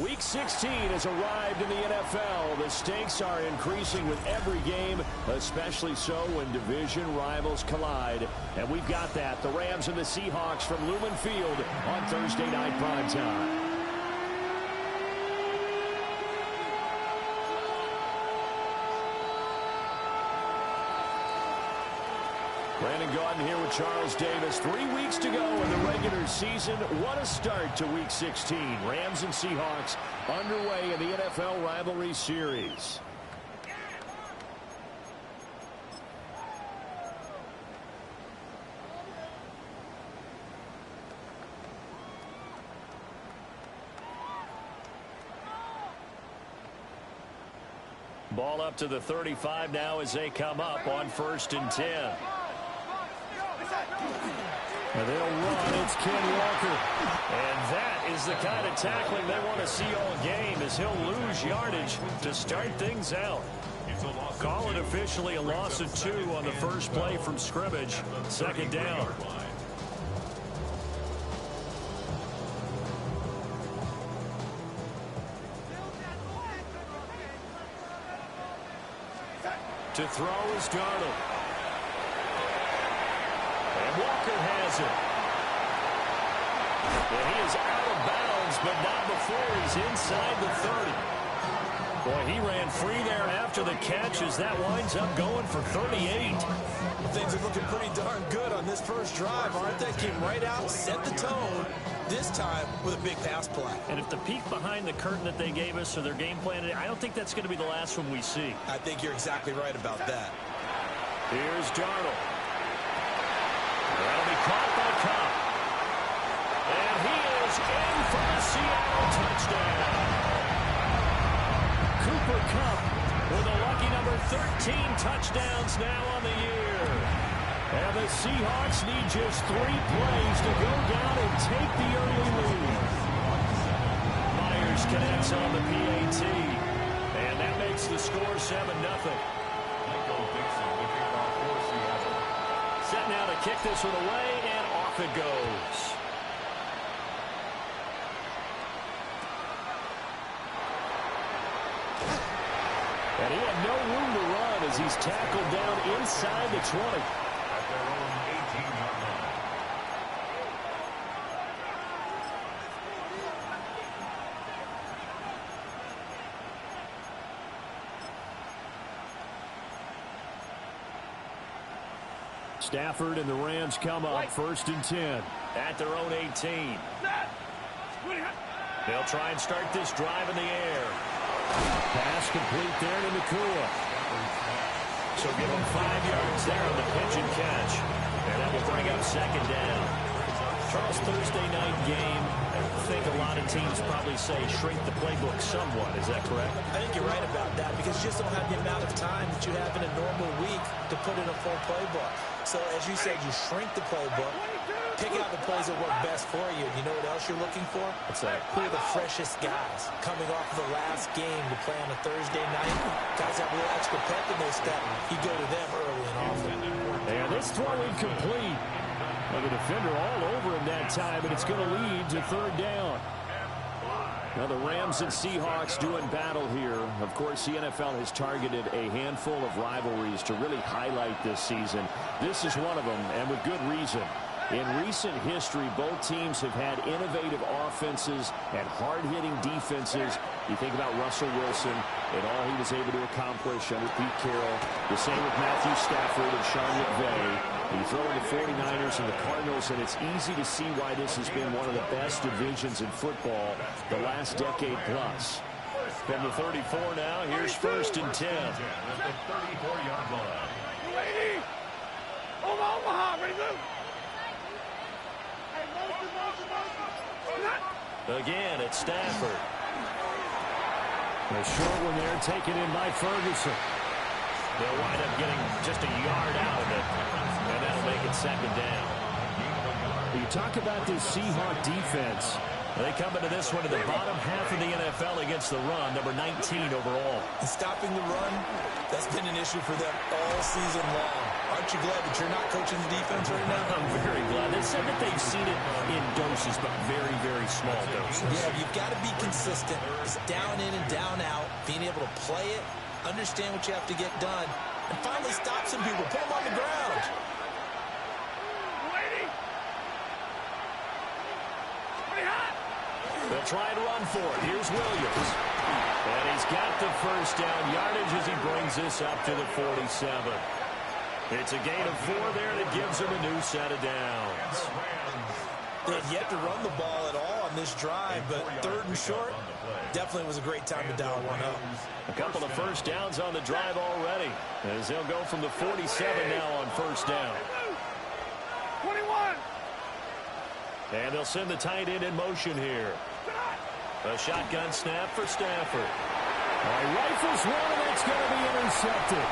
Week 16 has arrived in the NFL. The stakes are increasing with every game, especially so when division rivals collide. And we've got that. The Rams and the Seahawks from Lumen Field on Thursday night primetime. Brandon Gaudin here with Charles Davis. 3 weeks to go in the regular season. What a start to Week 16. Rams and Seahawks underway in the NFL rivalry series. Ball up to the 35 now as they come up on 1st and 10. And they'll run. It's Ken Walker. And that is the kind of tackling they want to see all game, as he'll lose yardage to start things out. Call it officially a loss of 2 on the first play from scrimmage. 2nd down. To throw is Darnold. And Walker has it. And he is out of bounds, but not before he's inside the 30. Boy, he ran free there after the catch as that winds up going for 38. Well, things are looking pretty darn good on this first drive, aren't they? Came right out, set the tone, this time with a big pass play. And if the peek behind the curtain that they gave us or their game plan, I don't think that's going to be the last one we see. I think you're exactly right about that. Here's Darnold. That'll be caught by Cup. And he is in for a Seattle touchdown. Cooper Kupp with a lucky number 13 touchdowns now on the year. And the Seahawks need just 3 plays to go down and take the early lead. Myers connects on the PAT. And that makes the score 7-0. Set now to kick this one away, and off it goes. And he had no room to run as he's tackled down inside the 20. At their own 18-yard line. Stafford and the Rams come up 1st and 10 at their own 18. They'll try and start this drive in the air. Pass complete there to Nakua. So give him 5 yards there on the pitch and catch. And that will bring up 2nd down. Charles, Thursday night game. I think a lot of teams probably say shrink the playbook somewhat. Is that correct? I think you're right about that because you just don't have the amount of time that you have in a normal week to put in a full playbook. So as you said, you shrink the playbook, pick out the plays that work best for you. You know what else you're looking for? What's that? Who are the freshest guys coming off the last game to play on a Thursday night? Guys have a little extra pep in their step. You go to them early and often. And this throw incomplete. Well, the defender all over him that time, and it's going to lead to 3rd down. Now the Rams and Seahawks doing battle here. Of course, the NFL has targeted a handful of rivalries to really highlight this season. This is one of them, and with good reason. In recent history, both teams have had innovative offenses and hard-hitting defenses. You think about Russell Wilson and all he was able to accomplish under Pete Carroll. The same with Matthew Stafford and Sean McVay. You throw in the 49ers and the Cardinals, and it's easy to see why this has been one of the best divisions in football the last decade plus. From the 34 now, here's 1st and 10. At the 34-yard line. Again, it's Stafford. A short one there taken in by Ferguson. They'll wind up getting just a yard out of it, and that'll make it 2nd down. You talk about this Seahawk defense. They come into this one in the bottom half of the NFL against the run, number 19 overall. And stopping the run, that's been an issue for them all season long. Aren't Aren't you glad that you're not coaching the defense right now? I'm very glad. They said that they've seen it in doses, but very, very small doses. Yeah, you've got to be consistent. It's down in and down out, being able to play it, understand what you have to get done, and finally stop some people, put them on the ground. They'll try and run for it. Here's Williams. And he's got the first down yardage as he brings this up to the 47. It's a gain of 4 there that gives him a new set of downs. They had yet to run the ball at all on this drive, but 3rd and short definitely was a great time to dial one up. A couple of first downs on the drive already, as they'll go from the 47 now on first down. 21. And they'll send the tight end in motion here. A shotgun snap for Stafford. Rifles one, and that's going to be intercepted.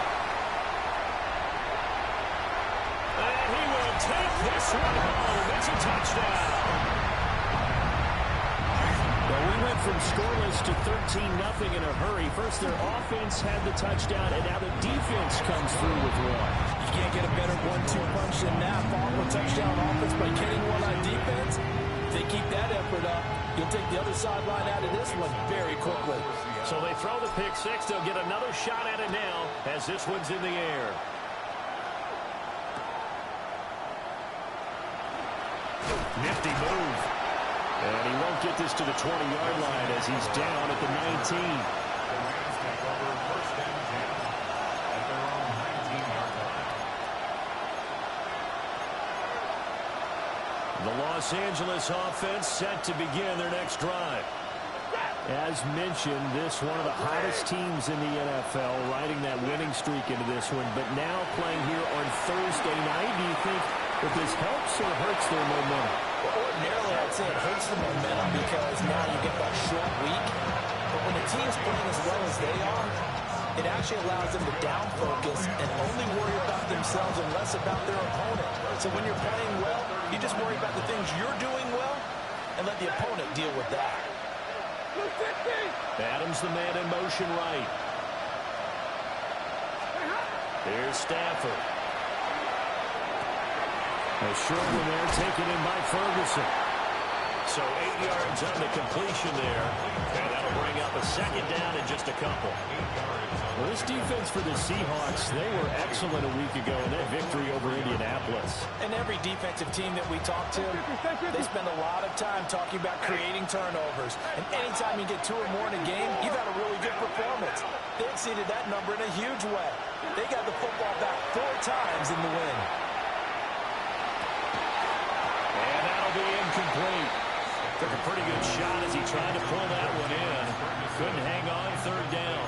And he will take this one home. It's a touchdown. Well, we went from scoreless to 13-0 in a hurry. First, their offense had the touchdown, and now the defense comes through with one. You can't get a better 1-2 punch than that. Follow a touchdown offense by getting one on defense. If they keep that effort up, you'll take the other sideline out of this one very quickly. So they throw the pick six. They'll get another shot at it now as this one's in the air. Nifty move. And he won't get this to the 20-yard line as he's down at the 19. The Rams take over first and 10 at their own 19-yard line. The Los Angeles offense set to begin their next drive. As mentioned, this one of the hottest teams in the NFL, riding that winning streak into this one, but now playing here on Thursday night. Do you think that this helps or hurts their momentum? Well, ordinarily, I'd say it hurts the momentum because now you get that short week. But when the team's playing as well as they are, it actually allows them to down focus and only worry about themselves and less about their opponent. So when you're playing well, you just worry about the things you're doing well and let the opponent deal with that. Adams the man in motion right. Here's Stafford. A short one there taken in by Ferguson. So 8 yards on the completion there. And that'll bring up a second down in just a couple. Well, this defense for the Seahawks, they were excellent a week ago in that victory over Indianapolis. And every defensive team that we talk to, they spend a lot of time talking about creating turnovers. And anytime you get 2 or more in a game, you've had a really good performance. They exceeded that number in a huge way. They got the football back 4 times in the win. And that'll be incomplete. Took a pretty good shot as he tried to pull that one in. Couldn't hang on, 3rd down.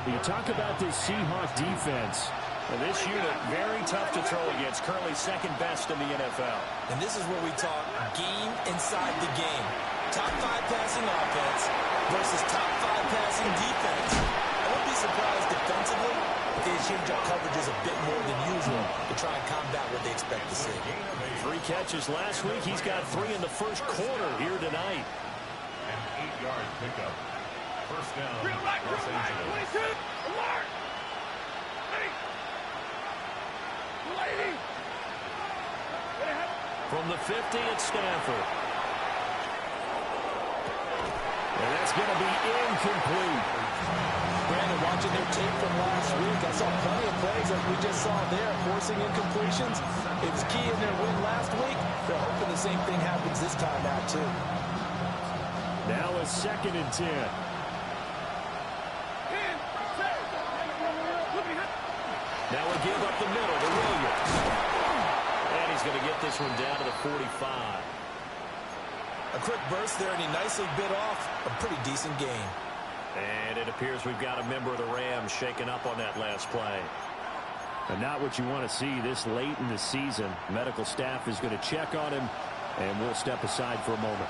You talk about this Seahawks defense. And this unit, very tough to throw against, currently 2nd best in the NFL. And this is where we talk game inside the game. Top 5 passing offense versus top 5 passing defense. I wouldn't be surprised defensively if they change up coverages a bit more than usual to try and combat what they expect to see. 3 catches last week. He's got 3 in the first quarter here tonight. An 8-yard pickup. First down, Los Angeles. 22. Alert. Lady. From the 50, it's Stafford. And that's going to be incomplete. Brandon, watching their tape from last week, I saw plenty of plays like we just saw there, forcing incompletions. It's key in their win last week. They're hoping the same thing happens this time out, too. Now a 2nd and 10. Now we give up the middle to Williams. And he's going to get this one down to the 45. A quick burst there, and he nicely bit off a pretty decent gain. And it appears we've got a member of the Rams shaken up on that last play. And not what you want to see this late in the season. Medical staff is going to check on him, and we'll step aside for a moment.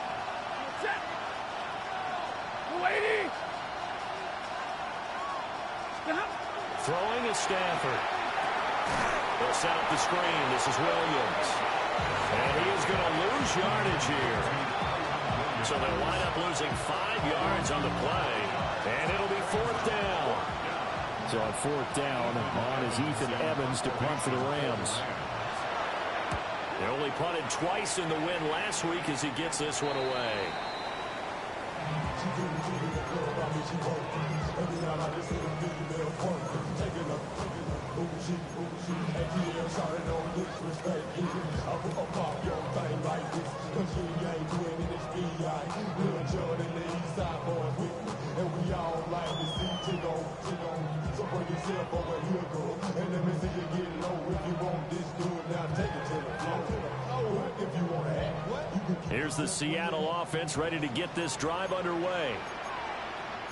Throwing is Stafford. They'll set up the screen. This is Williams. And he is going to lose yardage here. So they'll wind up losing 5 yards on the play. And it'll be 4th down. So on fourth down, on is Ethan Evans to punt for the Rams. They only punted twice in the win last week as he gets this one away. Here's the Seattle offense ready to get this drive underway.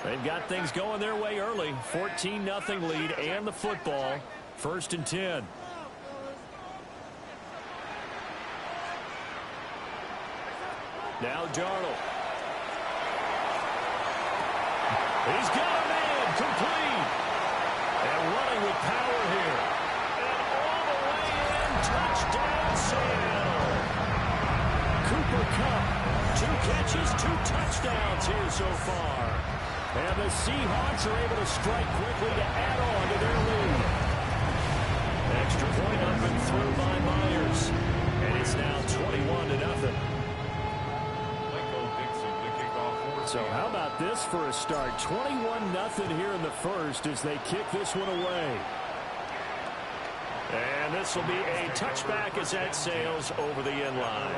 They've got things going their way early. 14-0 lead and the football. 1st and 10. Now Darnold. He's got a man complete. And running with power here. And all the way in. Touchdown Seattle. Cooper Kupp. 2 catches, 2 touchdowns here so far. And the Seahawks are able to strike quickly to add on to their lead. Extra point up and through by Myers. And it's now 21-0. So how about this for a start? 21-0 here in the first as they kick this one away. And this will be a touchback as that sails over the end line.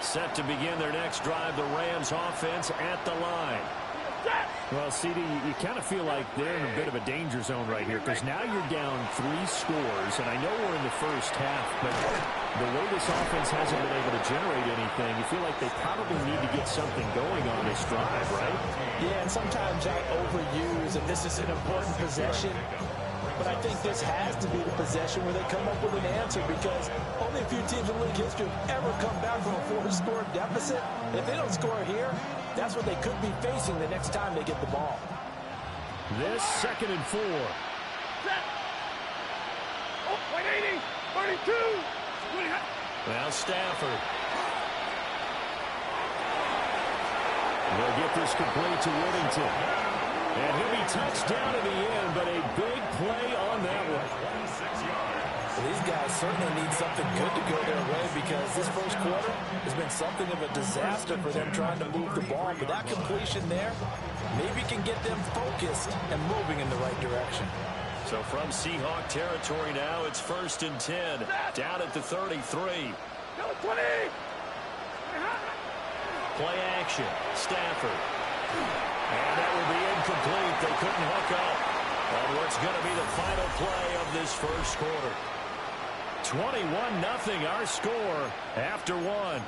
Set to begin their next drive, the Rams offense at the line. Well, CD, you kind of feel like they're in a bit of a danger zone right here because now you're down 3 scores, and I know we're in the first half, but the way this offense hasn't been able to generate anything, you feel like they probably need to get something going on this drive, right? Yeah, and sometimes I overuse, and this is an important possession, but I think this has to be the possession where they come up with an answer because only a few teams in league history have ever come back from a 4-score deficit. If they don't score here, that's what they could be facing the next time they get the ball. This 2nd and 4. Set. Oh, 180, 32. Now Stafford. They'll get this complete to Whittington. And he'll be touched down in the end, but a big play on that one. 26 yards. Well, these guys certainly need something good to go their way because this first quarter has been something of a disaster for them trying to move the ball. But that completion there maybe can get them focused and moving in the right direction. So from Seahawk territory now, it's 1st and 10. Down at the 33. 20. Play action. Stafford. And that will be incomplete. They couldn't hook up on what's going to be the final play of this first quarter. 21-0 our score after 1.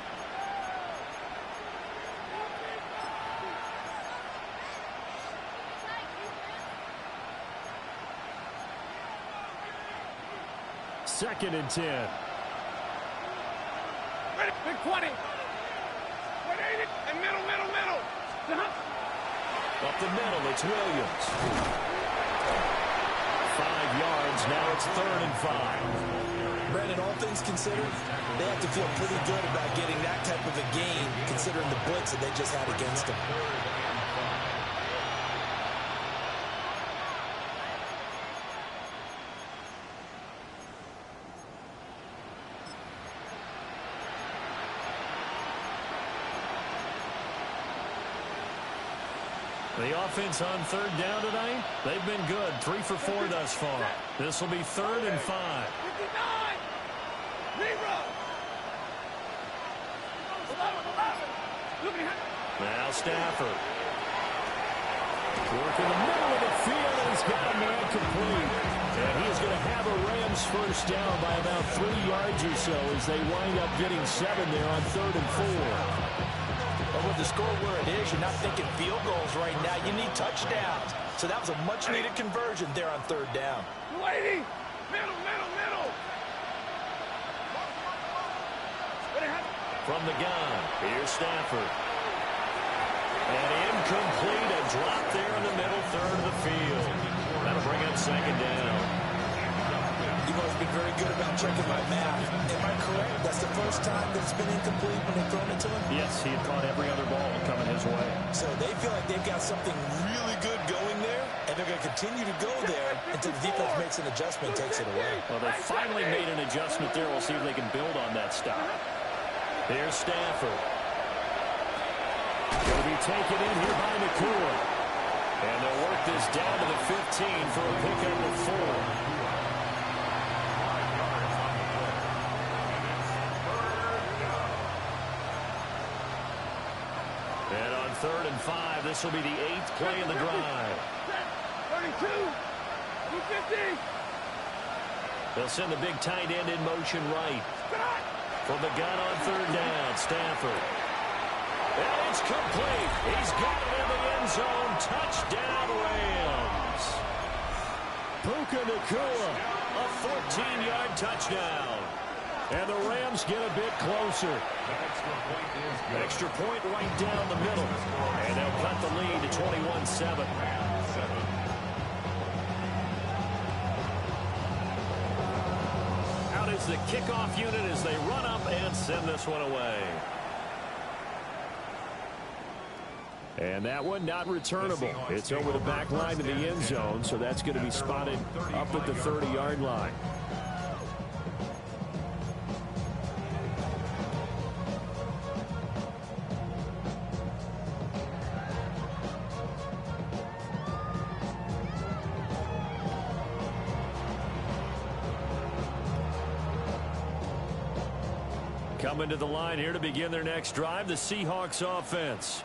Second and 10. Ready, big 20. 180, and middle. Up the middle, it's Williams. 5 yards, now it's 3rd and 5. Brandon, all things considered, they have to feel pretty good about getting that type of a gain considering the blitz that they just had against them. The offense on 3rd down tonight, they've been good. 3 for 4 thus far. This will be 3rd and 5. 59. 0. 11. Now Stafford. Work in the middle of the field, and he's got a man complete. And he is going to have a Rams first down by about 3 yards or so as they wind up getting 7 there on 3rd and 4. But with the score where it is, you're not thinking field goals right now. You need touchdowns. So that was a much-needed conversion there on 3rd down. 280. Middle. From the gun, here's Stafford. And incomplete, a drop there in the middle 3rd of the field. That'll bring up 2nd down. You've always been very good about checking my math. Am I correct? That's the first time that it's been incomplete when they've thrown it to him? Yes, he had caught every other ball coming his way. So they feel like they've got something really good going there, and they're going to continue to go there until the defense makes an adjustment and takes it away. Well, they finally made an adjustment there. We'll see if they can build on that stop. Here's Stafford. Going to be taken in here by McCoy. And they'll work this down to the 15 for a pickup of 4. And on 3rd and 5, this will be the 8th play in the drive. 32, 250. They'll send the big tight end in motion right. From the gun on 3rd down, Stafford. And it's complete. He's got it in the end zone. Touchdown, Rams. Puka Nacua, a 14-yard touchdown. And the Rams get a bit closer. Extra point right down the middle. And they'll cut the lead to 21-7. Out is the kickoff unit as they run up and send this one away. And that one not returnable. It's over the back line to the end zone, so that's going to be spotted up at the 30-yard line. Coming to the line here to begin their next drive, the Seahawks offense.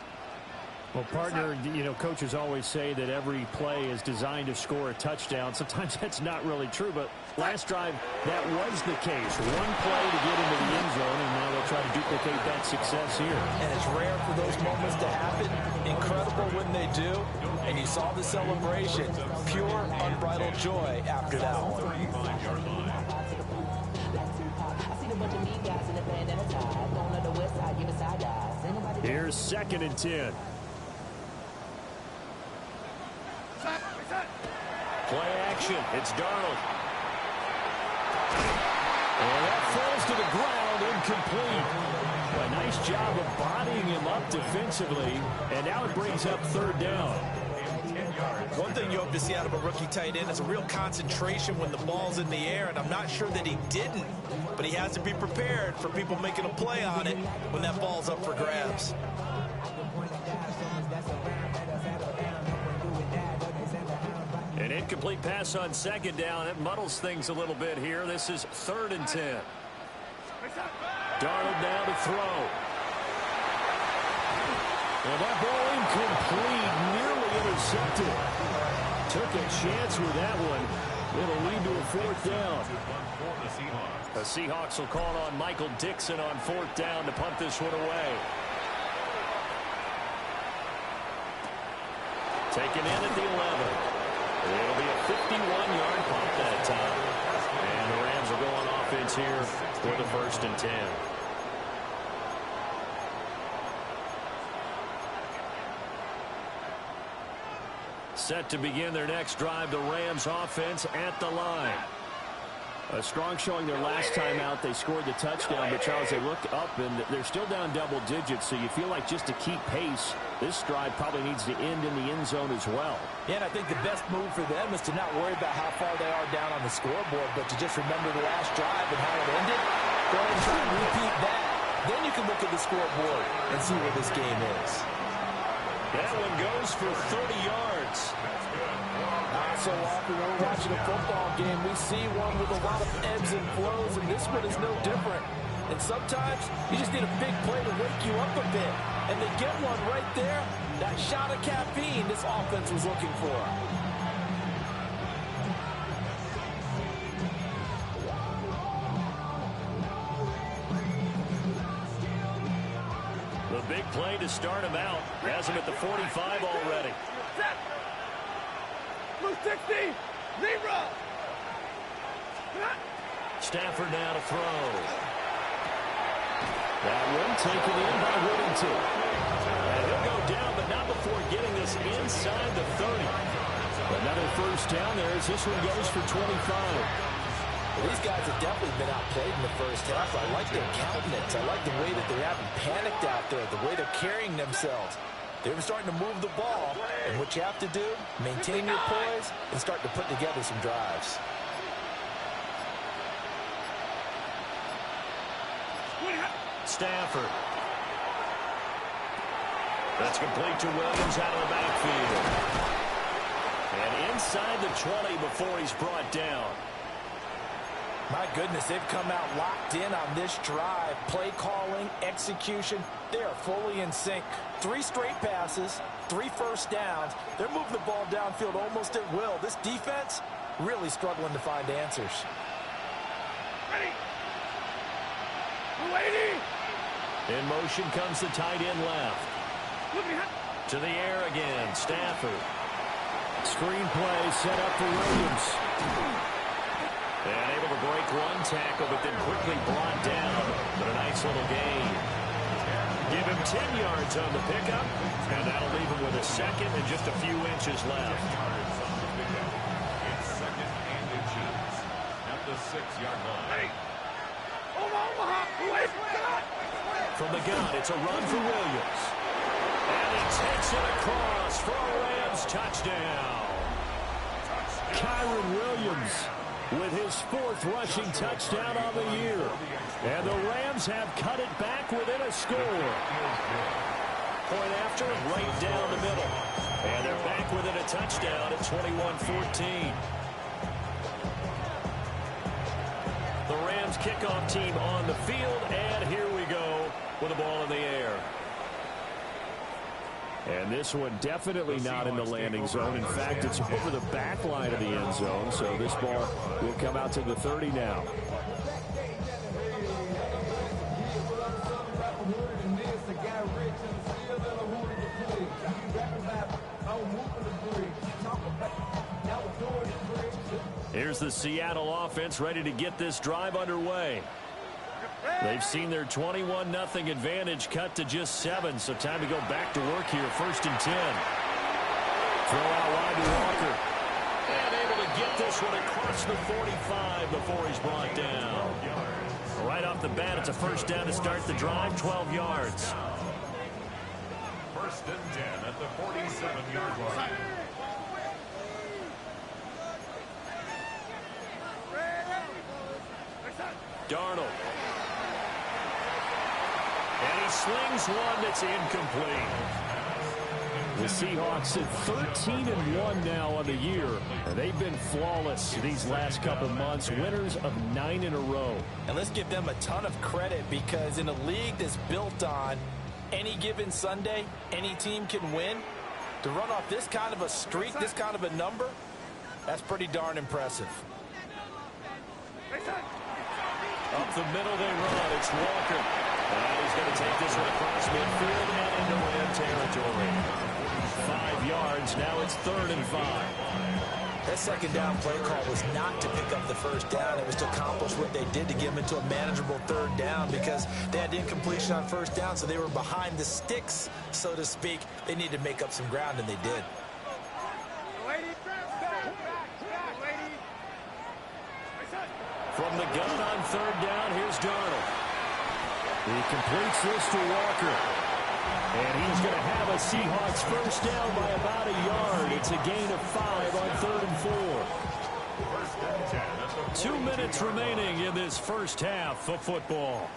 Well, partner, you know, coaches always say that every play is designed to score a touchdown. Sometimes that's not really true, but last drive, that was the case. One play to get into the end zone, and now they'll try to duplicate that success here. And it's rare for those moments to happen. Incredible when they do. And you saw the celebration. Pure, unbridled joy after that one. Here's 2nd and 10. Play action. It's Darnold. And that falls to the ground, incomplete. A nice job of bodying him up defensively. And now it brings up 3rd down. One thing you hope to see out of a rookie tight end is a real concentration when the ball's in the air, and I'm not sure that he didn't, but he has to be prepared for people making a play on it when that ball's up for grabs. An incomplete pass on 2nd down. It muddles things a little bit here. This is 3rd and 10. Darnold now to throw. And that ball incomplete, nearly intercepted. Took a chance with that one. It'll lead to a 4th down. The Seahawks will call on Michael Dixon on 4th down to punt this one away. Taken in at the 11. It'll be a 51-yard punt that time. And the Rams will go on offense here for the 1st and 10. Set to begin their next drive, the Rams offense at the line. A strong showing their last time out. They scored the touchdown, but Charles, they look up and they're still down double digits, so you feel like just to keep pace, this drive probably needs to end in the end zone as well. Yeah, and I think the best move for them is to not worry about how far they are down on the scoreboard, but to just remember the last drive and how it ended. Go ahead and try and repeat that. Then you can look at the scoreboard and see where this game is. That one goes for 30 yards. Not so often when we're watching a football game, we see one with a lot of ebbs and flows, and this one is no different. And sometimes you just need a big play to wake you up a bit. And they get one right there. That shot of caffeine this offense was looking for. The big play to start him out. Has him at the 45 already. Blue 60, zebra. Stafford now to throw. That one taken in by Whittington. And he'll go down, but not before getting this inside the 30. Another 1st down there as this one goes for 25. These guys have definitely been outplayed in the first half. I like their countenance. I like the way that they haven't panicked out there, the way they're carrying themselves. They're starting to move the ball, and what you have to do, maintain your poise and start to put together some drives. Stafford. That's complete to Williams out of the backfield. And inside the 20 before he's brought down. My goodness, they've come out locked in on this drive. Play calling, execution, they are fully in sync. 3 straight passes, 3 first downs. They're moving the ball downfield almost at will. This defense really struggling to find answers. Ready. Waiting. In motion comes the tight end left. To the air again, Stafford. Screen play set up for Williams. And able to break one tackle, but then quickly brought down. But a nice little gain. Give him 10 yards on the pickup, and that'll leave him with a second and just a few inches left. It's second and inches at the 6-yard line. From the gun, it's a run for Williams. And he takes it across for a Rams touchdown. Kyron Williams with his 4th rushing touchdown on the year. And the Rams have cut it back within a score. Point after, right down the middle. And they're back within a touchdown at 21-14. The Rams kickoff team on the field, and here we go with the ball in the air. And this one definitely not in the landing zone. In fact, it's over the back line of the end zone, so this ball will come out to the 30 now. Here's the Seattle offense ready to get this drive underway. They've seen their 21-0 advantage cut to just 7, so time to go back to work here. 1st and 10. Throw out wide to Walker. And able to get this one across the 45 before he's brought down. Right off the bat, it's a 1st down to start the drive, 12 yards. 1st and 10 at the 47-yard line. Darnold. And he slings one that's incomplete. The Seahawks at 13-1 now on the year. And they've been flawless these last couple months. Winners of 9 in a row. And let's give them a ton of credit, because in a league that's built on any given Sunday, any team can win. To run off this kind of a streak, this kind of a number, that's pretty darn impressive. Up the middle they run. It's Walker. And he's going to take this one across midfield and into Ram territory. 5 yards. Now it's 3rd and 5. That 2nd down play call was not to pick up the 1st down. It was to accomplish what they did, to get them into a manageable 3rd down, because they had incompletion on 1st down, so they were behind the sticks, so to speak. They needed to make up some ground, and they did. From the gun on 3rd down, here's Darnold. He completes this to Walker. And he's going to have a Seahawks 1st down by about a yard. It's a gain of 5 on 3rd and 4. 2 minutes remaining in this first half of football.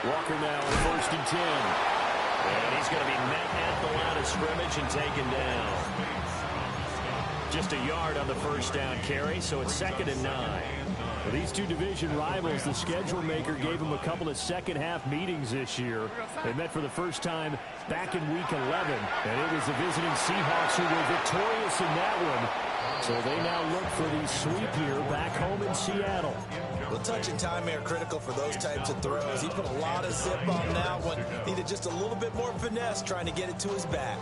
Walker now on 1st and 10. And he's going to be met at the line of scrimmage and taken down. Just a yard on the 1st down carry, so it's 2nd and 9. For these two division rivals, the schedule maker gave them a couple of second-half meetings this year. They met for the first time back in Week 11, and it was the visiting Seahawks who were victorious in that one. So they now look for the sweep here back home in Seattle. Well, touch and time are critical for those types of throws. He put a lot of zip on that one. Needed just a little bit more finesse trying to get it to his back.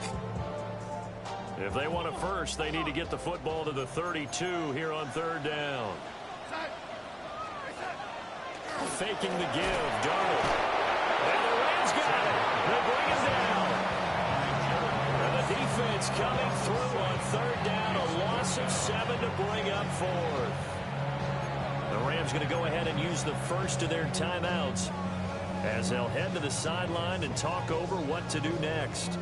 If they want a first, they need to get the football to the 32 here on 3rd down. faking the give. Darnold. And the Rams got it. They bring him down. And the defense coming through on third down. A loss of 7 to bring up fourth. The Rams going to go ahead and use the first of their timeouts as they'll head to the sideline and talk over what to do next.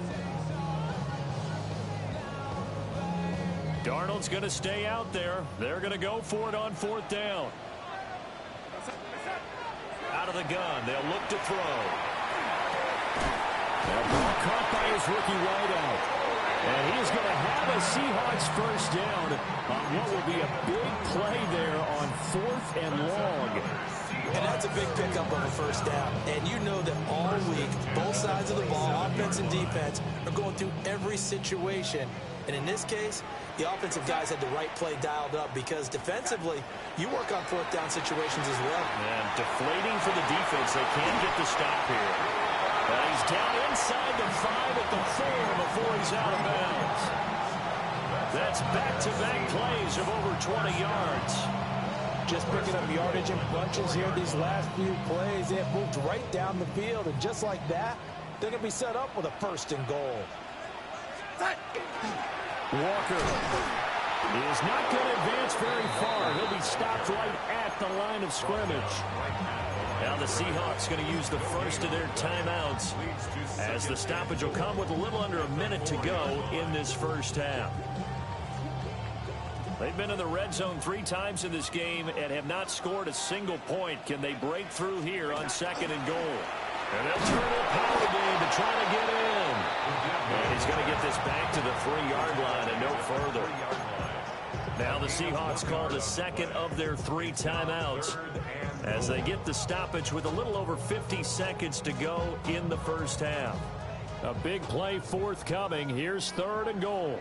Darnold's going to stay out there. They're going to go for it on fourth down. Out of the gun. They'll look to throw. That ball caught by his rookie wideout. And he's going to have a Seahawks first down on what will be a big play there on fourth and long. And that's a big pickup of a first down. And you know that all week, both sides of the ball, offense and defense, are going through every situation. And in this case, the offensive guys had the right play dialed up because defensively, you work on fourth down situations as well. And deflating for the defense. They can't get the stop here. But he's down inside the 5 at the 4 before he's out of bounds. That's back-to-back plays of over 20 yards. Just picking up yardage in bunches here these last few plays. They have moved right down the field, and just like that, they're going to be set up with a first and goal. Walker is not going to advance very far. He'll be stopped right at the line of scrimmage. Now the Seahawks going to use the first of their timeouts as the stoppage will come with a little under a minute to go in this first half. They've been in the red zone 3 times in this game and have not scored a single point. Can they break through here on second and goal? And they'll turn the power game to try to get in. And he's going to get this back to the 3-yard line and no further. Now the Seahawks call the second of their 3 timeouts as they get the stoppage with a little over 50 seconds to go in the first half. A big play forthcoming. Here's third and goal.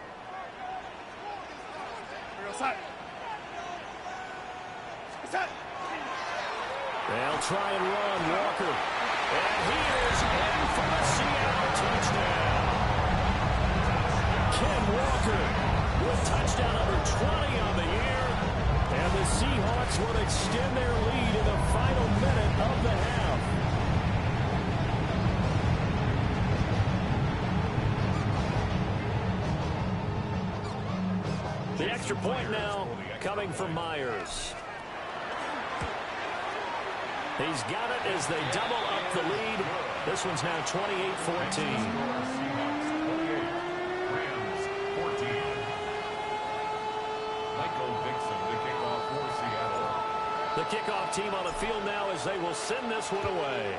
They'll try and run. Walker. And he is in for the Seattle touchdown. Ken Walker with touchdown number 20 on the year. And the Seahawks will extend their lead in the final minute of the half. The extra point now coming from Myers. He's got it as they double up the lead. This one's now 28-14. The kickoff team on the field now as they will send this one away.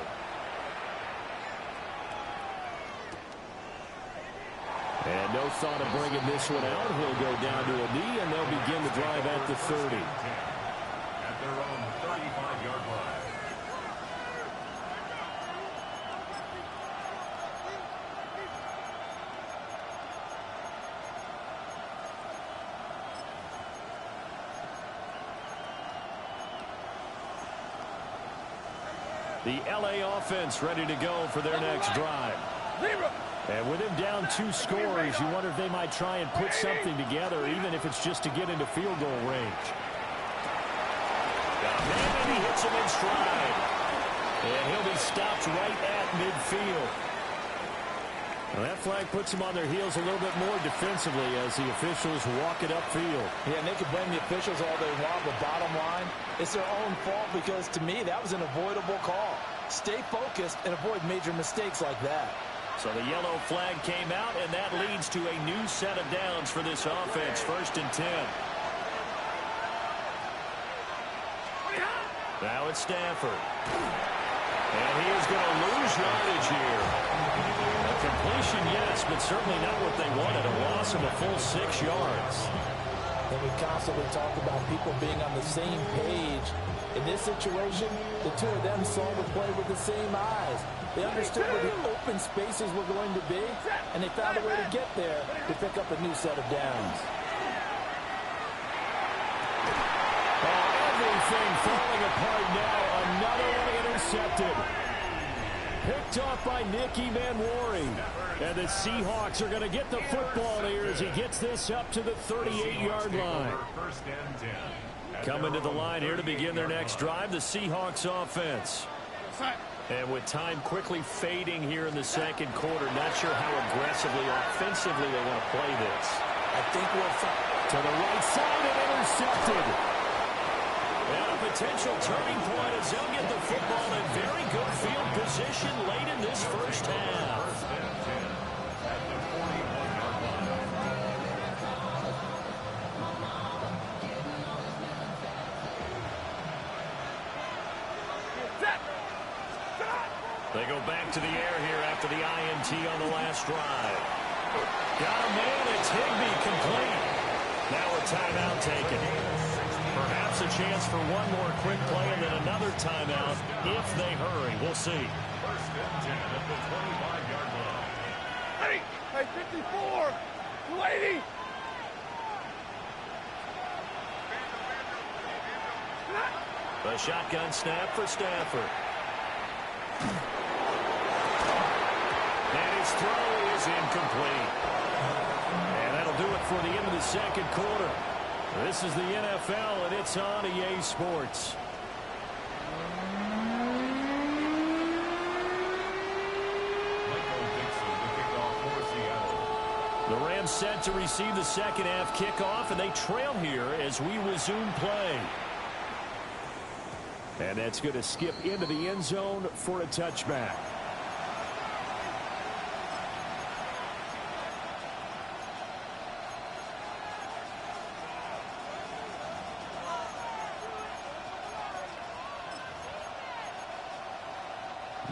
And no thought of bringing this one out. He'll go down to a knee, and they'll begin the drive at the 30. At their own 35-yard line. The LA offense ready to go for their next drive. And with him down 2 scores, you wonder if they might try and put something together, even if it's just to get into field goal range. And he hits him in stride. And he'll be stopped right at midfield. Well, that flag puts them on their heels a little bit more defensively as the officials walk it upfield. Yeah, and they can blame the officials all they want, but bottom line, it's their own fault because, to me, that was an avoidable call. Stay focused and avoid major mistakes like that. So the yellow flag came out, and that leads to a new set of downs for this offense. 1st and 10. Now it's Stafford. And he is going to lose yardage here. A completion, yes, but certainly not what they wanted. A loss of a full 6 yards. And we constantly talk about people being on the same page. In this situation, the two of them saw the play with the same eyes. They understood where the open spaces were going to be, and they found a way to get there to pick up a new set of downs. Everything falling apart now. Another one intercepted. Picked off by Nicky Manwari. And the Seahawks are going to get the football here as he gets this up to the 38-yard line. 1st and 10. Coming to the line here to begin their next drive, the Seahawks offense. And with time quickly fading here in the second quarter, not sure how aggressively, offensively they want to play this. I think we'll find to the right side and intercepted. And a potential turning point as they'll get the football in very good field position late in this first half. They go back to the air here after the INT on the last drive. Got a man, it's Higbee, complete. Now a timeout taken. Perhaps a chance for one more quick play and then another timeout if they hurry. We'll see. First and 10 at the 25-yard line. Ready? Hey, 54. 280. A shotgun snap for Stafford. And his throw is incomplete. And that'll do it for the end of the second quarter. This is the NFL, and it's on EA Sports. The Rams set to receive the second half kickoff, and they trail here as we resume play. And that's going to skip into the end zone for a touchback.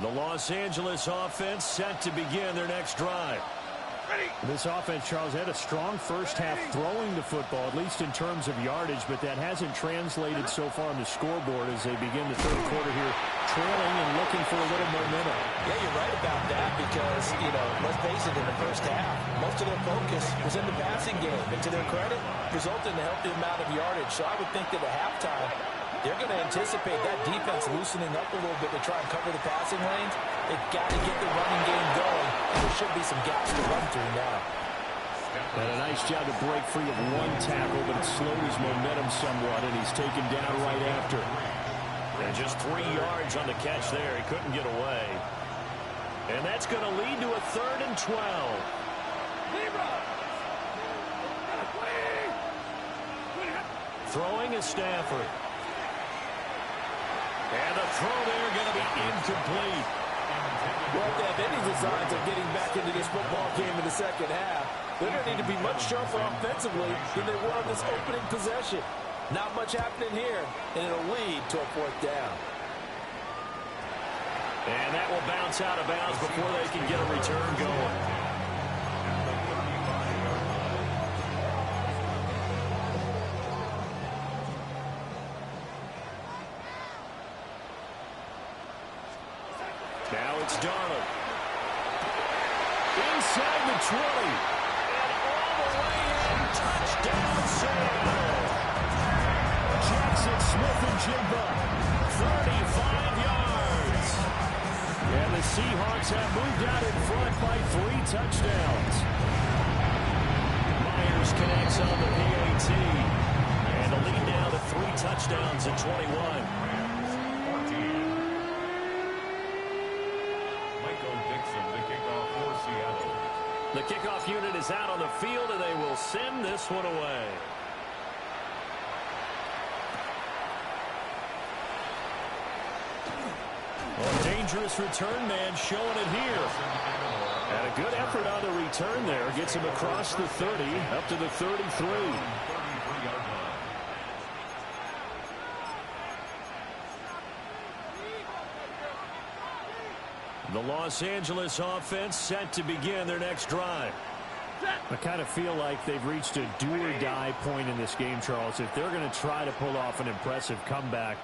The Los Angeles offense set to begin their next drive. This offense, Charles, had a strong first half throwing the football, at least in terms of yardage, but that hasn't translated so far on the scoreboard as they begin the third quarter here, trailing and looking for a little momentum. Yeah, you're right about that because, let's face it, in the first half, most of their focus was in the passing game. And to their credit, resulted in a healthy amount of yardage. So I would think that at halftime, they're going to anticipate that defense loosening up a little bit to try and cover the passing lanes. They've got to get the running game going, and there should be some gaps to run through now. And a nice job to break free of one tackle, but it slowed his momentum somewhat, and he's taken down right after. And just 3 yards on the catch there. He couldn't get away. And that's going to lead to a 3rd and 12. Throwing is Stafford. And the throw there going to be incomplete. Well, if they have any designs of getting back into this football game in the second half, they're going to need to be much sharper offensively than they were on this opening possession. Not much happening here, and it'll lead to a 4th down. And that will bounce out of bounds before they can get a return going. Now it's Darnold. Inside the 20. And all the way in. Touchdown, Seattle. Jackson Smith and Jigba. 35 yards. And the Seahawks have moved out in front by 3 touchdowns. Myers connects on the PAT. And the lead now to 3 touchdowns at 21. The kickoff unit is out on the field, and they will send this one away. A dangerous return man showing it here. And a good effort on the return there. Gets him across the 30, up to the 33. The Los Angeles offense set to begin their next drive. I kind of feel like they've reached a do-or-die point in this game, Charles. If they're going to try to pull off an impressive comeback,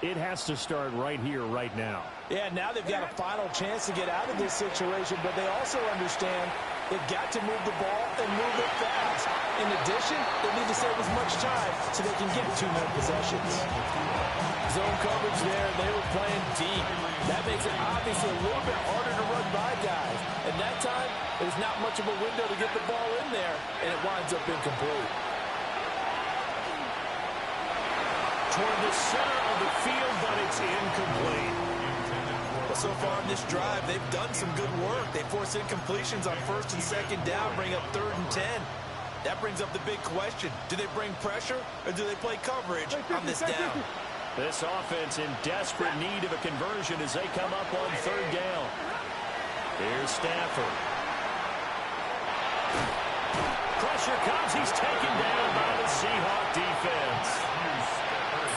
it has to start right here, right now. Yeah, now they've got a final chance to get out of this situation, but they also understand they've got to move the ball and move it fast. In addition, they need to save as much time so they can get 2 more possessions. Zone coverage there, they were playing deep. That makes it obviously a little bit harder to run by guys. And that time, there's not much of a window to get the ball in there, and it winds up incomplete. toward the center of the field, but it's incomplete. Well, so far in this drive, they've done some good work. They force incompletions on first and second down, bring up 3rd and 10. That brings up the big question. Do they bring pressure or do they play coverage on this down? This offense in desperate need of a conversion as they come up on 3rd down. Here's Stafford. Pressure comes. He's taken down by the Seahawk defense.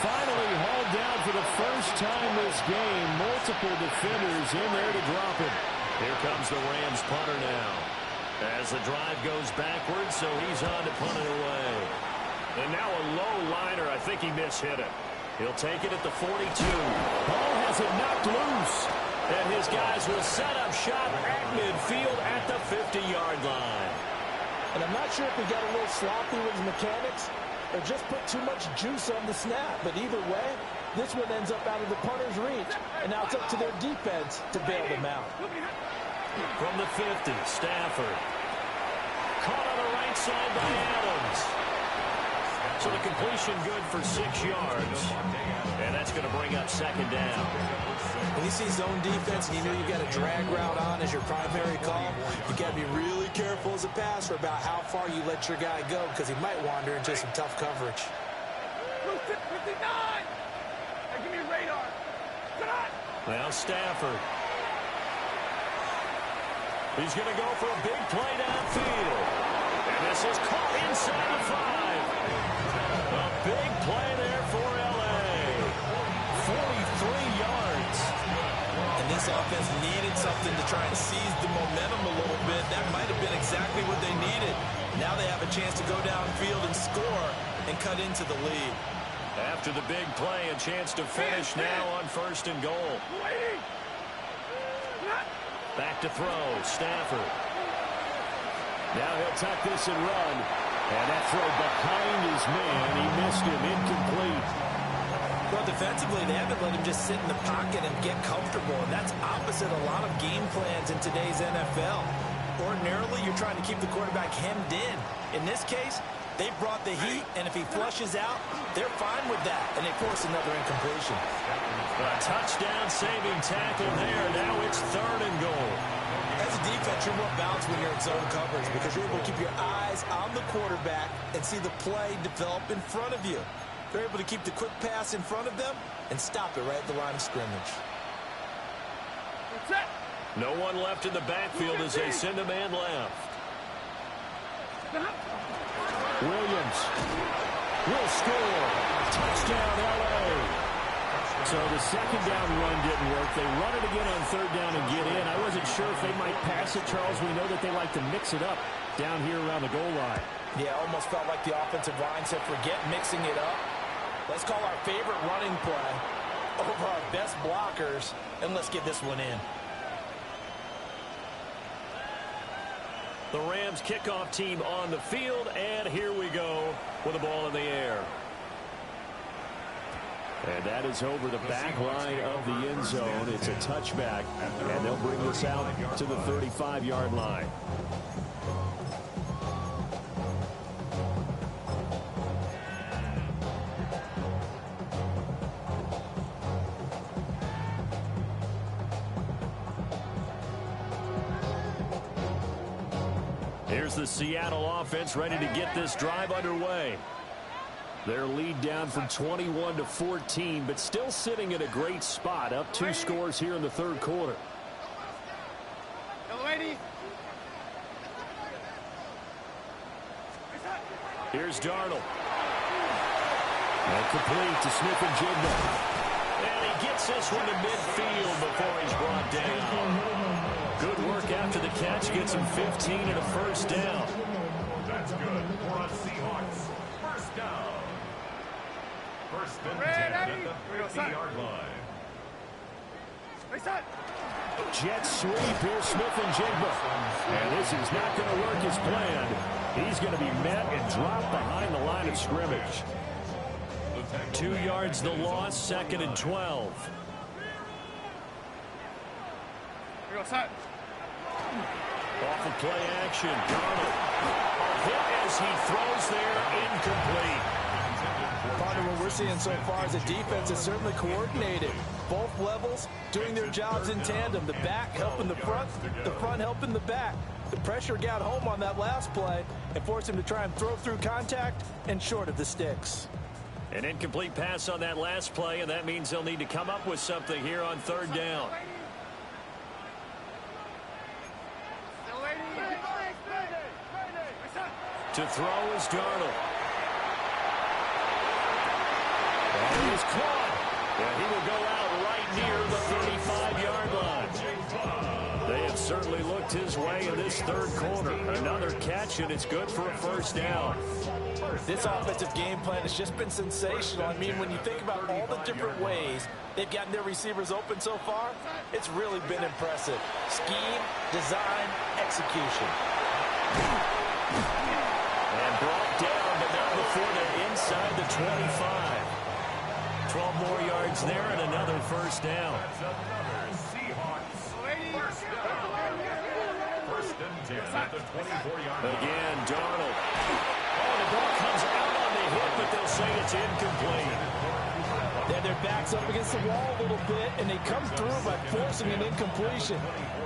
Finally hauled down for the first time this game. Multiple defenders in there to drop him. Here comes the Rams punter now. As the drive goes backwards, so he's on to punt it away. And now a low liner. I think he mishit it. He'll take it at the 42. Ball has it knocked loose. And his guys will set up shop at midfield at the 50-yard line. And I'm not sure if he got a little sloppy with his mechanics or just put too much juice on the snap. But either way, this one ends up out of the punter's reach. And now it's up to their defense to bail them out. From the 50, Stafford. Caught on the right side by Adams. So the completion good for 6 yards. And that's going to bring up 2nd down. When you see zone defense and you know you've got a drag route on as your primary call, you got to be really careful as a passer about how far you let your guy go because he might wander into some tough coverage. 59! Hey, give me a radar. Now Stafford. He's going to go for a big play downfield. And this is caught inside the 5. A big play there for L.A. 43 yards. And this offense needed something to try and seize the momentum a little bit. That might have been exactly what they needed. Now they have a chance to go downfield and score and cut into the lead. After the big play, a chance to finish now on 1st and goal. Back to throw, Stafford. Now he'll tuck this and run. And that throw behind his man. He missed him, incomplete. Well, defensively, they haven't let him just sit in the pocket and get comfortable. And that's opposite a lot of game plans in today's NFL. Ordinarily, you're trying to keep the quarterback hemmed in. In this case, they brought the heat, and if he flushes out, they're fine with that. And they force another incompletion. A touchdown-saving tackle there. Now it's 3rd and goal. As a defense, you're more balanced when you're in zone coverage because you're able to keep your eyes on the quarterback and see the play develop in front of you. They're able to keep the quick pass in front of them and stop it right at the line of scrimmage. No one left in the backfield as they send a man left. Williams will score. Touchdown, L.A. So the 2nd down run didn't work. They run it again on 3rd down and get in. I wasn't sure if they might pass it, Charles. We know that they like to mix it up down here around the goal line. Yeah, almost felt like the offensive line said, forget mixing it up. Let's call our favorite running play over our best blockers, and let's get this one in. The Rams kickoff team on the field, and here we go with the ball in the air. And that is over the back line of the end zone. It's a touchback, and they'll bring this out to the 35-yard line. Here's the Seattle offense ready to get this drive underway. Their lead down from 21 to 14, but still sitting at a great spot, up 2 scores here in the 3rd quarter. Here's Darnold. And complete to Smith-Njigba. And he gets this one to midfield before he's brought down. Good work after the catch. Gets him 15 and a 1st down. That's good for a Seahawks. 1st down. 1st and 10 at the 50-yard line. Jet sweep here, Smith-Njigba. And this is not going to work as planned. He's going to be met and dropped behind the line of scrimmage. 2 yards the loss, 2nd and 12. Off of play action, Darnold. A hit as he throws there, incomplete. Partner, what we're seeing so far is the defense is certainly coordinated. Both levels doing their jobs in tandem. The back helping the front helping the back. The pressure got home on that last play and forced him to try and throw through contact and short of the sticks. An incomplete pass on that last play, and that means they'll need to come up with something here on third down. To throw is Darnold. And he is caught. And he will go out right near the 35-yard line. They have certainly looked his way in this third quarter. Another catch, and it's good for a first down. This offensive game plan has just been sensational. I mean, when you think about all the different ways they've gotten their receivers open so far, it's really been impressive. Scheme, design, execution. And brought down, but not before they're inside the 25. 12 more yards there and another first down. First and 10 at the 24-yard line. Again, Darnold. Oh, the ball comes out on the hit, but they'll say it's incomplete. Then their backs up against the wall a little bit, and they come through by forcing an incompletion.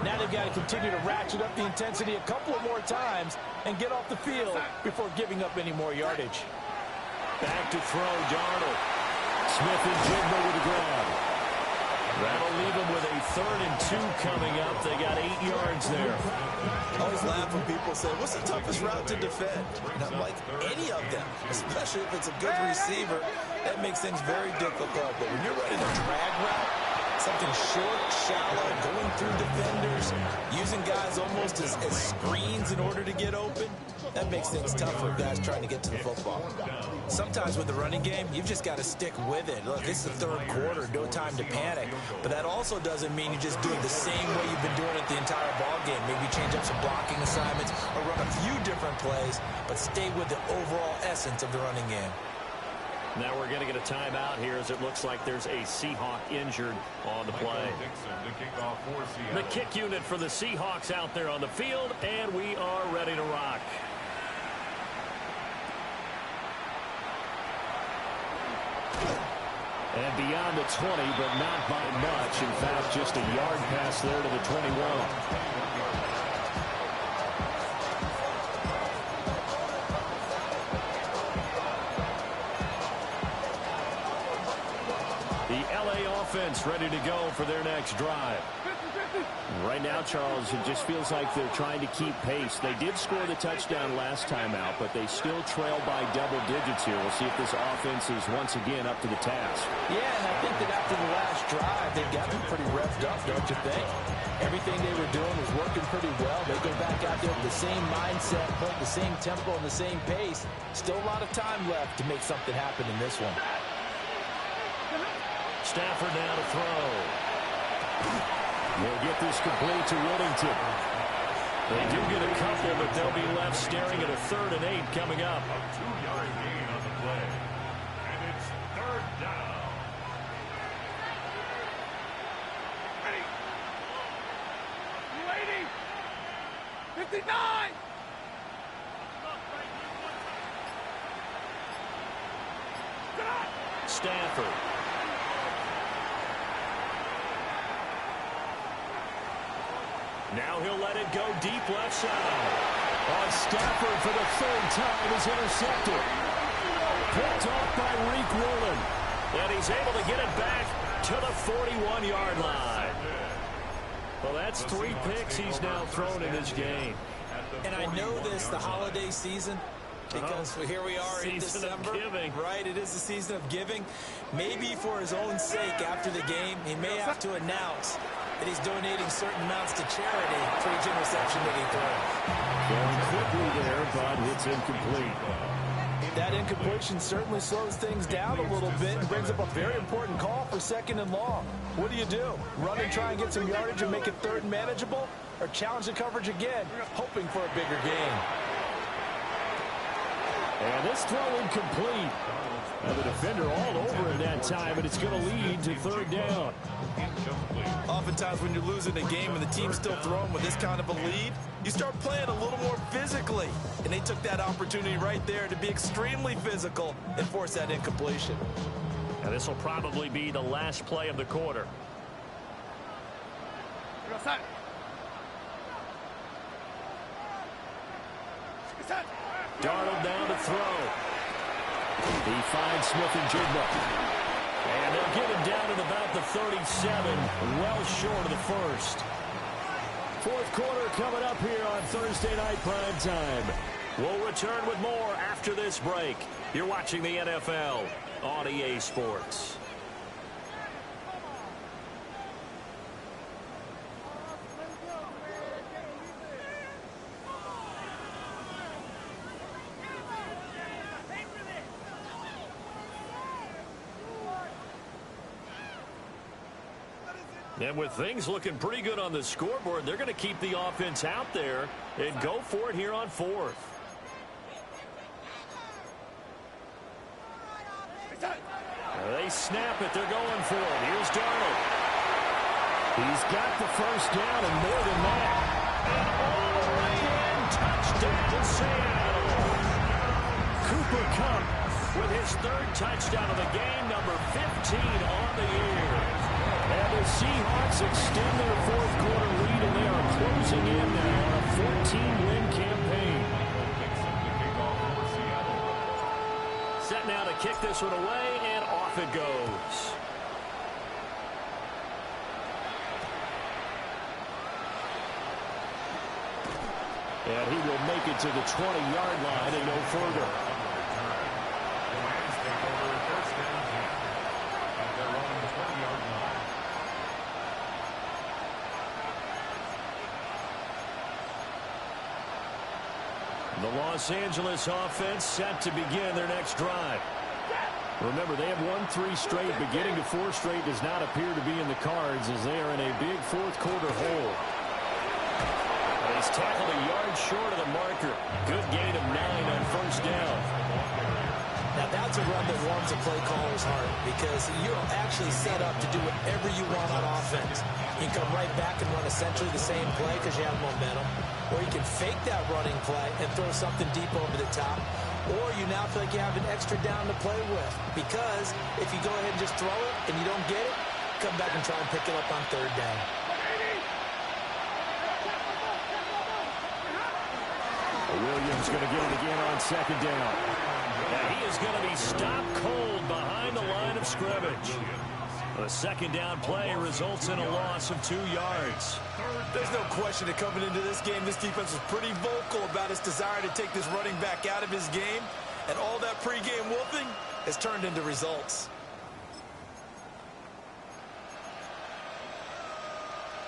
Now they've got to continue to ratchet up the intensity a couple of more times and get off the field before giving up any more yardage. Back to throw, Darnold. Smith and Jigba with the grab. That'll leave them with a 3rd and 2 coming up. They got 8 yards there. I always laugh when people say, what's the toughest route to defend? And I'm like, any of them, especially if it's a good receiver. That makes things very difficult. But when you're running a drag route, something short, shallow, going through defenders, using guys almost as screens in order to get open, that makes things tough for guys trying to get to the football. Sometimes with the running game, you've just got to stick with it. Look, this is the third quarter, no time to panic. But that also doesn't mean you just do it the same way you've been doing it the entire ball game. Maybe change up some blocking assignments or run a few different plays, but stay with the overall essence of the running game. Now we're going to get a timeout here as it looks like there's a Seahawk injured on the play. The kick unit for the Seahawks out there on the field, and we are ready to rock. And beyond the 20, but not by much. In fact, just a yard pass there to the 21. Offense ready to go for their next drive. Right now, Charles, it just feels like they're trying to keep pace. They did score the touchdown last time out, but they still trail by double digits here. We'll see if this offense is once again up to the task. Yeah, and I think that after the last drive, they've got them pretty revved up, don't you think? Everything they were doing was working pretty well. They go back out there with the same mindset, playing the same tempo and the same pace. Still a lot of time left to make something happen in this one. Stafford now to throw. They'll get this complete to Whittington. They do get a couple, but they'll be left staring at a 3rd and 8 coming up. A 2-yard gain on the play. And it's 3rd down. Ready. 59. Stafford. Now he'll let it go deep left side. Stafford for the 3rd time is intercepted. Picked off by Reek Woolen. And he's able to get it back to the 41-yard line. Well, that's 3 picks he's now thrown in this game. And I know this, the holiday season, because here we are in December, right? It is the season of giving. Maybe for his own sake after the game, he may have to announce that he's donating certain amounts to charity for each interception that he throws. Going quickly there, but it's incomplete. That incompletion certainly slows things down a little bit and brings up a very important call for 2nd and long. What do? Run and try and get some yardage and make it 3rd and manageable? Or challenge the coverage again, hoping for a bigger gain? And this throw incomplete. Now the defender all over him that time, and it's going to lead to third down. Oftentimes when you're losing a game and the team's still throwing with this kind of a lead, you start playing a little more physically. And they took that opportunity right there to be extremely physical and force that incompletion. Now this will probably be the last play of the quarter. Darnold down to throw. He finds Smith-Njigba. And they'll get him down at about the 37, well short of the first. Fourth quarter coming up here on Thursday Night Prime Time. We'll return with more after this break. You're watching the NFL on EA Sports. And with things looking pretty good on the scoreboard, they're going to keep the offense out there and go for it here on fourth. They snap it. They're going for it. Here's Darnold. He's got the first down and more than that. And all the way in. Touchdown, Seattle. Cooper Kupp with his third touchdown of the game, number 15 on the year. And the Seahawks extend their fourth quarter lead, and they are closing in now on a 14-win campaign. Set now to kick this one away, and off it goes. And he will make it to the 20-yard line and no further. The Los Angeles offense set to begin their next drive. Remember, they have won 3 straight, but getting to 4 straight does not appear to be in the cards as they are in a big fourth quarter hole. And he's tackled a yard short of the marker. Good gain of 9 on first down. Now that's a run that warms a play caller's heart because you're actually set up to do whatever you want on offense. You can come right back and run essentially the same play because you have momentum. Or you can fake that running play and throw something deep over the top. Or you now feel like you have an extra down to play with. Because if you go ahead and just throw it and you don't get it, come back and try and pick it up on third down. Williams going to get it again on second down. And he is going to be stopped cold behind the line of scrimmage. The second down play results in a loss of 2 yards. There's no question that coming into this game, this defense was pretty vocal about its desire to take this running back out of his game. And all that pregame wolfing has turned into results.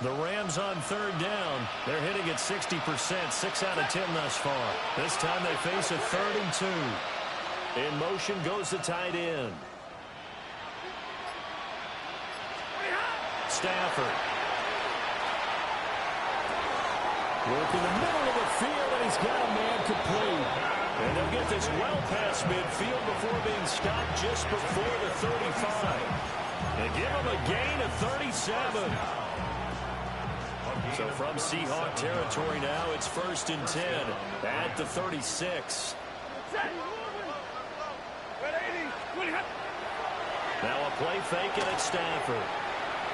The Rams on third down. They're hitting at 60%, 6 out of 10 thus far. This time they face a 3rd and 2. In motion goes the tight end. Stafford. Work in the middle of the field, and he's got a man complete. And they'll get this well past midfield before being stopped just before the 35. And give him a gain of 37. So from Seahawk territory now, it's 1st and 10 at the 36. Now a play fake, and it's Stafford.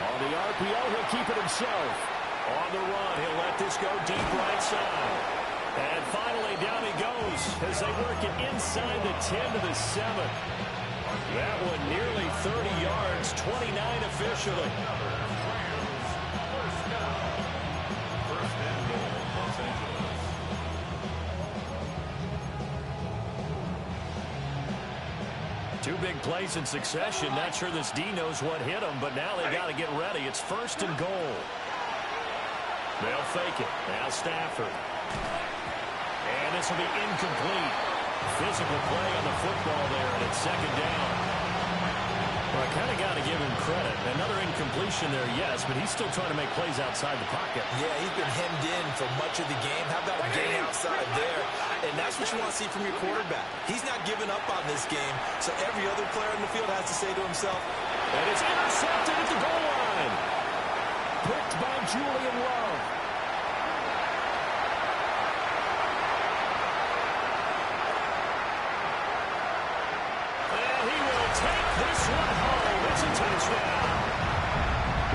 On the RPO, he'll keep it himself. On the run, he'll let this go deep right side. And finally, down he goes as they work it inside the 10 to the 7. That one nearly 30 yards, 29 officially. Two big plays in succession. Not sure this D knows what hit him, but now they've got to get ready. It's 1st and goal. They'll fake it. Now Stafford. And this will be incomplete. Physical play on the football there, and it's 2nd down. Well, I kind of got to give him credit. Another incompletion there, yes, but he's still trying to make plays outside the pocket. Yeah, he's been hemmed in for much of the game. How about him getting outside there? And that's what you want to see from your quarterback. He's not giving up on this game, so every other player in the field has to say to himself, and it's intercepted at the goal line. Picked by Julian Love. And he will take this one home. It's a touchdown.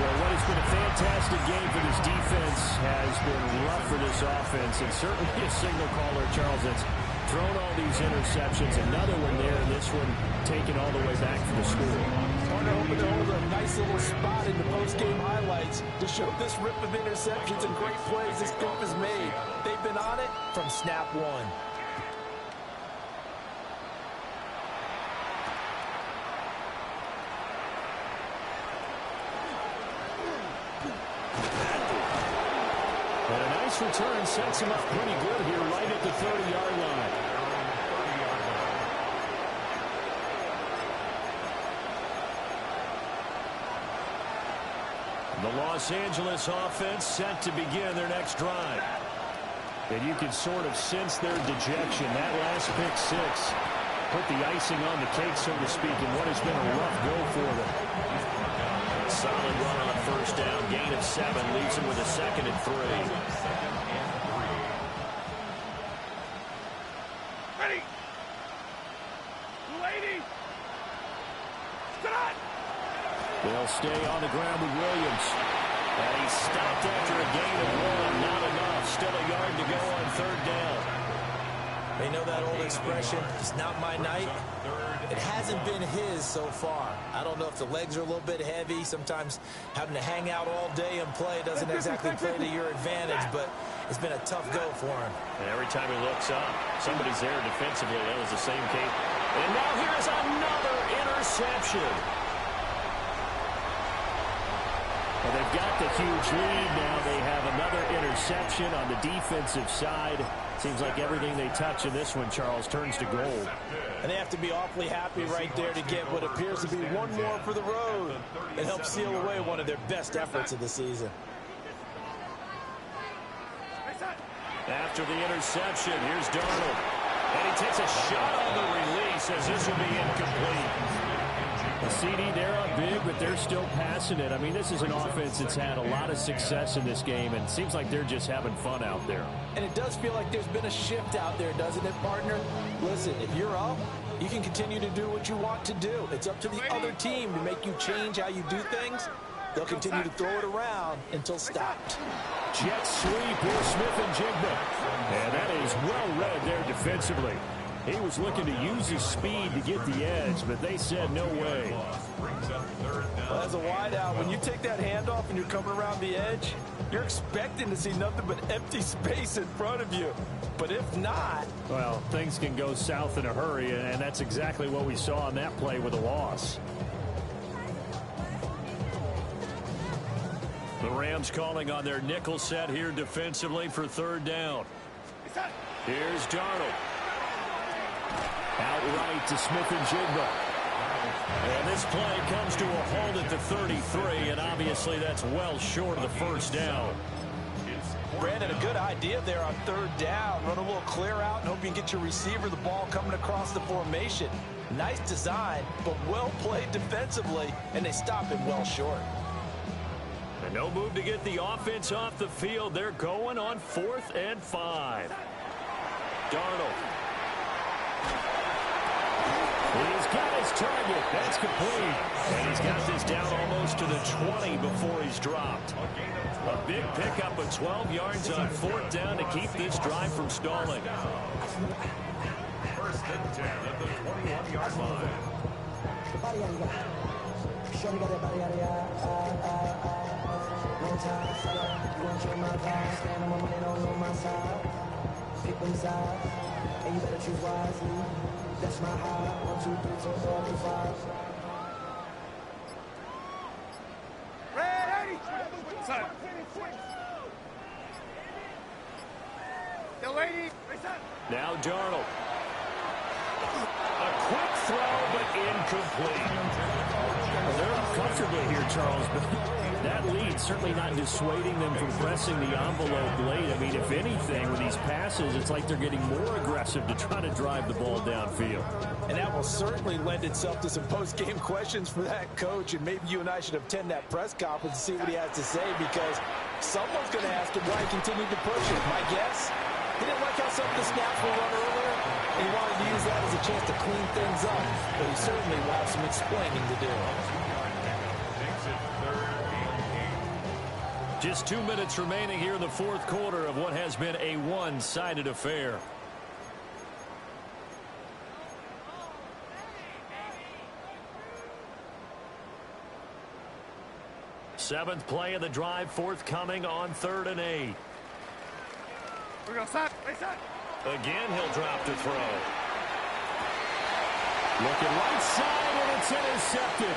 Well, what has been a fantastic game for this defense has been rough for this offense, and certainly a signal caller, Charles, that's thrown all these interceptions. Another one there, and this one taken all the way back for the score. Partner hoping to hold a nice little spot in the post-game highlights to show this rip of interceptions and great plays this group has made. They've been on it from snap one. And a nice return sets him up pretty good here right at the 30-yard line. The Los Angeles offense set to begin their next drive. And you can sort of sense their dejection. That last pick six put the icing on the cake, so to speak, in what has been a rough go for them. Solid run on first down. Gain of 7 leaves him with a 2nd and 3. Ready. Lady. Stop. They'll stay on the ground with Williams. And he's stopped after a gain of 1. Not enough. Still a yard to go on 3rd down. They know that old expression, it's not my night. It hasn't been his so far. I don't know if the legs are a little bit heavy. Sometimes having to hang out all day and play doesn't exactly play to your advantage, but it's been a tough go for him. And every time he looks up, somebody's there defensively. That was the same case. And now here's another interception. Well, they've got the huge lead now. They have another interception on the defensive side. Seems like everything they touch in this one, Charles, turns to gold. And they have to be awfully happy right there to get what appears to be one more for the road and help seal away one of their best efforts of the season. After the interception, here's Darnold. And he takes a shot on the release as this will be incomplete. The CD, they're up big, but they're still passing it. I mean, this is an offense that's had a lot of success in this game, and it seems like they're just having fun out there. And it does feel like there's been a shift out there, doesn't it, partner? Listen, if you're up, you can continue to do what you want to do. It's up to the other team to make you change how you do things. They'll continue to throw it around until stopped. Jet sweep with Smith-Njigba. And that is well read there defensively. He was looking to use his speed to get the edge, but they said no way. Well, as a wideout, when you take that handoff and you're coming around the edge, you're expecting to see nothing but empty space in front of you. But if not... well, things can go south in a hurry, and that's exactly what we saw on that play with a loss. The Rams calling on their nickel set here defensively for 3rd down. Here's Darnold. Outright to Smith-Njigba. And this play comes to a halt at the 33, and obviously that's well short of the 1st down. Brandon, a good idea there on 3rd down. Run a little clear out and hope you can get your receiver the ball coming across the formation. Nice design, but well played defensively, and they stop him well short. And no move to get the offense off the field. They're going on 4th and 5. Darnold. He's got his target. That's complete. And he's got this down almost to the 20 before he's dropped. A big pickup of 12 yards on 4th down to keep this drive from stalling. 1st and 10 at the 21-yard line. And you better choose wisely. That's my high. 1, 2, 3, 4, 5. Ready. Son. The lady. Now Darnold. A quick throw, but incomplete. Well, they're comfortably here, Charles, but that lead certainly not dissuading them from pressing the envelope late. I mean, if anything, with these passes, it's like they're getting more aggressive to try to drive the ball downfield. And that will certainly lend itself to some post-game questions for that coach, and maybe you and I should attend that press conference and see what he has to say, because someone's going to ask him why he continued to push it. My guess, he didn't like how some of the snaps were run earlier, and he wanted to use that as a chance to clean things up, but he certainly will have some explaining to do. Just 2 minutes remaining here in the fourth quarter of what has been a one-sided affair. Seventh play of the drive forthcoming on 3rd and 8. We're going to stop. Again, he'll drop to throw. Looking right side, and it's intercepted.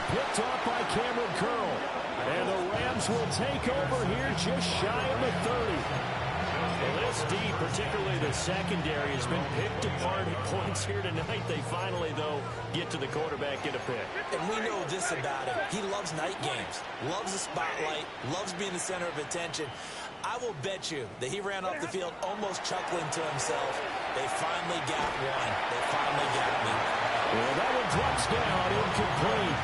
Picked off by Cameron Curl. And the Rams will take over here just shy of the 30. Well, this D, particularly the secondary, has been picked apart at points here tonight. They finally, though, get to the quarterback, get a pick. And we know this about him. He loves night games, loves the spotlight, loves being the center of attention. I will bet you that he ran off the field almost chuckling to himself. They finally got one. They finally got me. Well, that one drops down, incomplete.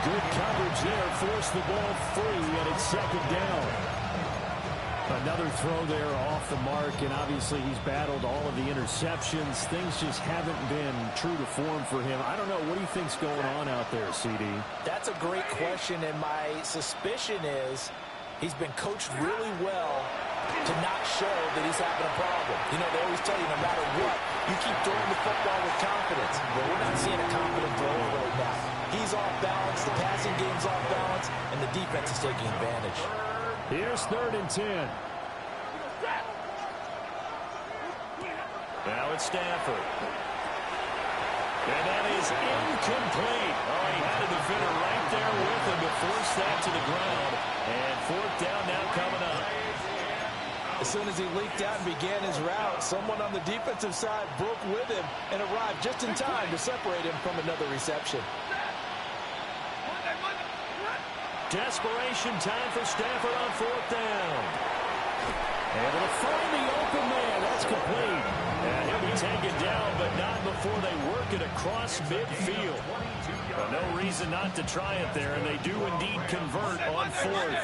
Good coverage there, forced the ball free, and it's 2nd down. Another throw there off the mark, and obviously he's battled all of the interceptions. Things just haven't been true to form for him. I don't know. What do you think's going on out there, CD? That's a great question, and my suspicion is he's been coached really well to not show that he's having a problem. You know, they always tell you no matter what, you keep throwing the football with confidence. Well, we're not seeing a confident thrower right now. He's off balance, the passing game's off balance, and the defense is taking advantage. Here's 3rd and 10. Now it's Stafford. And that is incomplete. Oh, he had a defender right there with him to force that to the ground. And 4th down now coming up. As soon as he leaked out and began his route, someone on the defensive side broke with him and arrived just in time to separate him from another reception. Desperation time for Stafford on 4th down. Able to find the open man. That's complete. And he'll be taken down, but not before they work it across midfield. Well, no reason not to try it there, and they do indeed convert on 4th.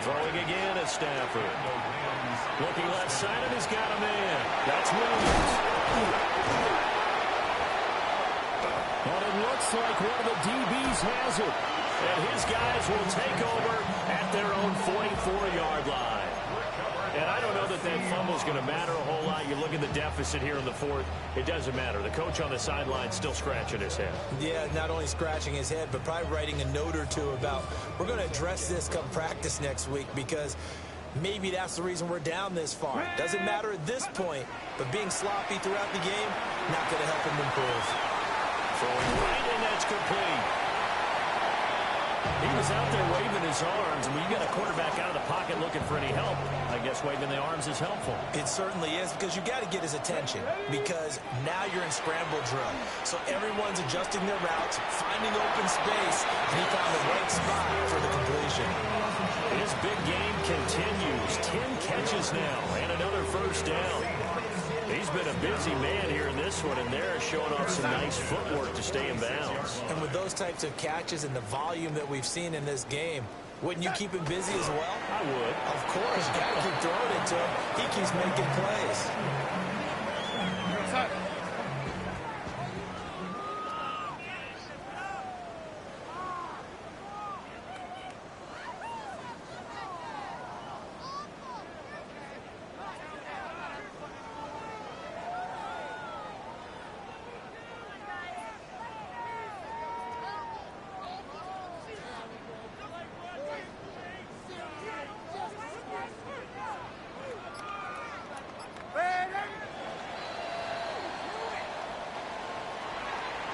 Throwing again at Stafford. Looking left side, and he's got a man. That's Williams. Well, it looks like one of the DBs has it. And his guys will take over at their own 44-yard line. And I don't know that that fumble is going to matter a whole lot. You look at the deficit here in the 4th. It doesn't matter. The coach on the sideline still scratching his head. Yeah, not only scratching his head, but probably writing a note or two about we're going to address this come practice next week, because maybe that's the reason we're down this far. Doesn't matter at this point, but being sloppy throughout the game, not going to help him improve. Throwing right, and that's complete. He was out there waving his arms, and when you got a quarterback out of the pocket looking for any help, I guess waving the arms is helpful. It certainly is, because you got to get his attention, because now you're in scramble drill. So everyone's adjusting their routes, finding open space, and he found the right spot for the completion. His big game continues. 10 catches now, and another 1st down. He's been a busy man here in this one, and they're showing off some nice footwork to stay in bounds. And with those types of catches and the volume that we've seen in this game, wouldn't you keep him busy as well? I would. Of course. You got to keep throwing it to him. He keeps making plays.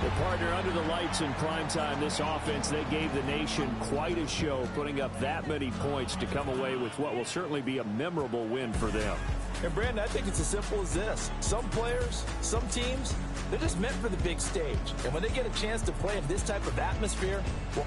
The partner under the lights in primetime, this offense, they gave the nation quite a show, putting up that many points to come away with what will certainly be a memorable win for them. And Brandon, I think it's as simple as this. Some players, some teams, They're just meant for the big stage. And when they get a chance to play in this type of atmosphere, well,